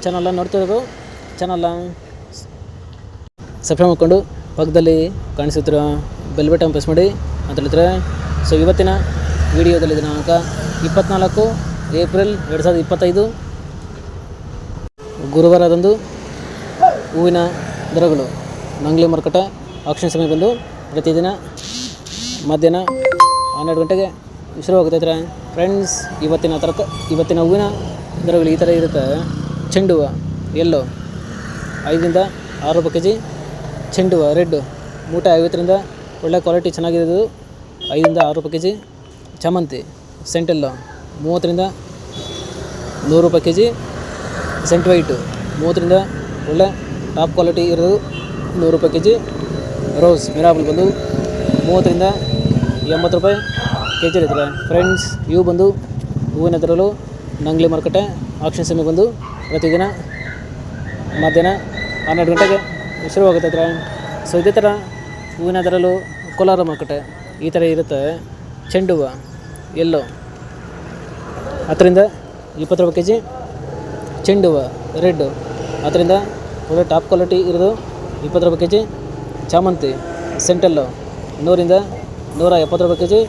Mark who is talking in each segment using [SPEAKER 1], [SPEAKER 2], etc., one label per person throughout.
[SPEAKER 1] ಚಾನಲ್ನ ನೋಡ್ತಿರೋದು ಚಾನಲ್ನ ಸಬ್ಸ್ಕ್ರೈಬ್ ಮಾಡಿಕೊಂಡು ಪಕ್ಕದಲ್ಲಿ ಕಾಣಿಸುತ್ತಿರೋ ಬೆಲ್ ಬಟನ್ ಪ್ರೆಸ್ ಮಾಡಿ ಅಂತ ಹೇಳಿದ್ರೆ ಸೊ ಇವತ್ತಿನ ವಿಡಿಯೋದಲ್ಲಿ ದಿನಾಂಕ 24 ಏಪ್ರಿಲ್ 2025 ಗುರುವಾರದಂದು ಹೂವಿನ ದರಗಳು ನಂಗ್ಲಿ ಮಾರುಕಟ್ಟೆ ಆಕ್ಷನ್ ಸಮಯ ಬಂದು ಪ್ರತಿದಿನ ಮಧ್ಯಾಹ್ನ 12 ಗಂಟೆಗೆ ಶುರುವಾಗುತ್ತೈತೆ ಫ್ರೆಂಡ್ಸ್. ಇವತ್ತಿನ ಹೂವಿನ ದರಗಳು ಈ ಥರ ಇರುತ್ತೆ. ಚೆಂಡು ಹೂವು ಎಲ್ಲೋ 5 ರಿಂದ 6 ರೂಪಾಯಿ ಕೆಜಿ. ಚೆಂಡು ಹೂವು ರೆಡ್ ಮೂಟೆ 50ರಿಂದ ಒಳ್ಳೆ ಕ್ವಾಲಿಟಿ ಚೆನ್ನಾಗಿರೋದು 5 ರಿಂದ 6 ರೂಪಾಯಿ ಕೆಜಿ. ಚಾಮಂತಿ ಸೆಂಟೆಲ್ಲೋ 30 ರಿಂದ 100 ರೂಪಾಯಿ ಕೆಜಿ. ಸೆಂಟ್ ವೈಟು 30 ರಿಂದ ಒಳ್ಳೆ ಟಾಪ್ ಕ್ವಾಲಿಟಿ ಇರೋದು 100 ರೂಪಾಯಿ ಕೆಜಿ. ರೋಸ್ ಮಿರಾಬಲ್ ಬಂದು 30 ರಿಂದ 80 ರೂಪಾಯಿ ಕೆಜಿ ಇರ್ತದೆ ಫ್ರೆಂಡ್ಸ್. ಇವು ಬಂದು ಹೂವಿನ ದರಗಳು ನಂಗ್ಲಿ ಮಾರುಕಟ್ಟೆ ಆಕ್ಷನ್ ಸಮಯ ಬಂದು ಪ್ರತಿದಿನ ಮಧ್ಯಾಹ್ನ 12 ಗಂಟೆಗೆ ಶುರುವಾಗುತ್ತೈತೆ. ಸೊ ಇದೇ ಥರ ಹೂವಿನ ದರಗಳು ಕೋಲಾರ ಮಾರುಕಟ್ಟೆ ಈ ಥರ ಇರುತ್ತೆ. ಚೆಂಡು ಹೂವು ಎಲ್ಲೋ 10 ರಿಂದ 20 ರೂಪಾಯಿ ಕೆಜಿ. ಚೆಂಡು ಹೂವು ರೆಡ್ 10 ರಿಂದ ಒಳ್ಳೆ ಟಾಪ್ ಕ್ವಾಲಿಟಿ ಇರೋದು 20 ರೂಪಾಯಿ ಕೆಜಿ. ಚಾಮಂತಿ ಸೆಂಟೆಲ್ಲೋ 100 ರಿಂದ 170 ರೂಪಾಯಿ ಕೆಜಿ.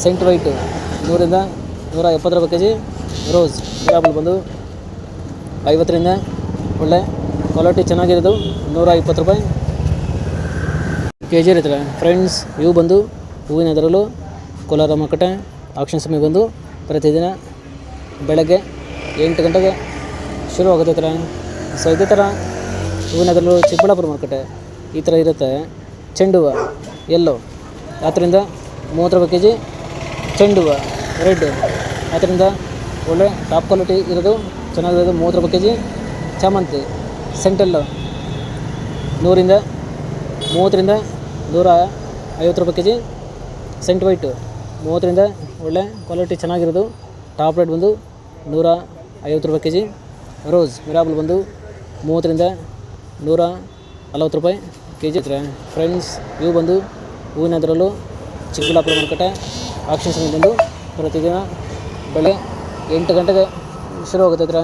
[SPEAKER 1] ಸೆಂಟ್ ವೈಟು 100 ರಿಂದ 170 ರೂಪಾಯಿ ಕೆಜಿ. ರೋಸ್ ಮಿರಾಬಲ್ ಬಂದು 50 ರಿಂದ ಒಳ್ಳೆ ಕ್ವಾಲಿಟಿ ಚೆನ್ನಾಗಿರೋದು 120 ರೂಪಾಯಿ ಕೆಜಿ ಇರ್ತದೆ ಫ್ರೆಂಡ್ಸ್. ಇವು ಬಂದು ಹೂವಿನ ದರಗಳು ಕೋಲಾರ ಮಾರುಕಟ್ಟೆ ಆಕ್ಷನ್ ಸಮಯ ಬಂದು ಪ್ರತಿದಿನ ಬೆಳಗ್ಗೆ 8 ಗಂಟೆಗೆ ಶುರುವಾಗುತ್ತೈತೆ. ಸೊ ಇದೇ ಥರ ಹೂವಿನ ದರಗಳು ಚಿಕ್ಕಬಳ್ಳಾಪುರ ಮಾರುಕಟ್ಟೆ ಈ ಥರ ಇರುತ್ತೆ. ಚೆಂಡು ಹೂವು ಎಲ್ಲೋ 10 ರಿಂದ 30 ರೂಪಾಯಿ ಕೆಜಿ. ಚೆಂಡು ಹೂವು ರೆಡ್ 10 ರಿಂದ ಒಳ್ಳೆ ಟಾಪ್ ಕ್ವಾಲಿಟಿ ಇರೋದು ಚೆನ್ನಾಗಿರೋದು 30 ರೂಪಾಯಿ ಕೆಜಿ. ಚಾಮಂತಿ ಸೆಂಟೆಲ್ಲೋ 100 ರಿಂದ 30 ರಿಂದ 150 ರೂಪಾಯಿ ಕೆಜಿ. ಸೆಂಟ್ ವೈಟು 30 ರಿಂದ ಒಳ್ಳೆ ಕ್ವಾಲಿಟಿ ಚೆನ್ನಾಗಿರೋದು ಟಾಪ್ ರೇಟ್ ಬಂದು 150 ರೂಪಾಯಿ ಕೆಜಿ. ರೋಸ್ ಮಿರಾಬಲ್ ಬಂದು 30 ರಿಂದ 140 ರೂಪಾಯಿ ಕೆಜಿ ಇರ್ತದೆ ಫ್ರೆಂಡ್ಸ್. ಇವು ಬಂದು ಹೂವಿನ ದರಗಳು ಚಿಕ್ಕಬಳ್ಳಾಪುರ ಮಾರುಕಟ್ಟೆ ಆಕ್ಷನ್ ಸಮಯ ಬಂದು ಪ್ರತಿದಿನ ಬೆಳಗ್ಗೆ 8 ಗಂಟೆಗೆ ಶುರುವಾಗುತ್ತೈತೆ.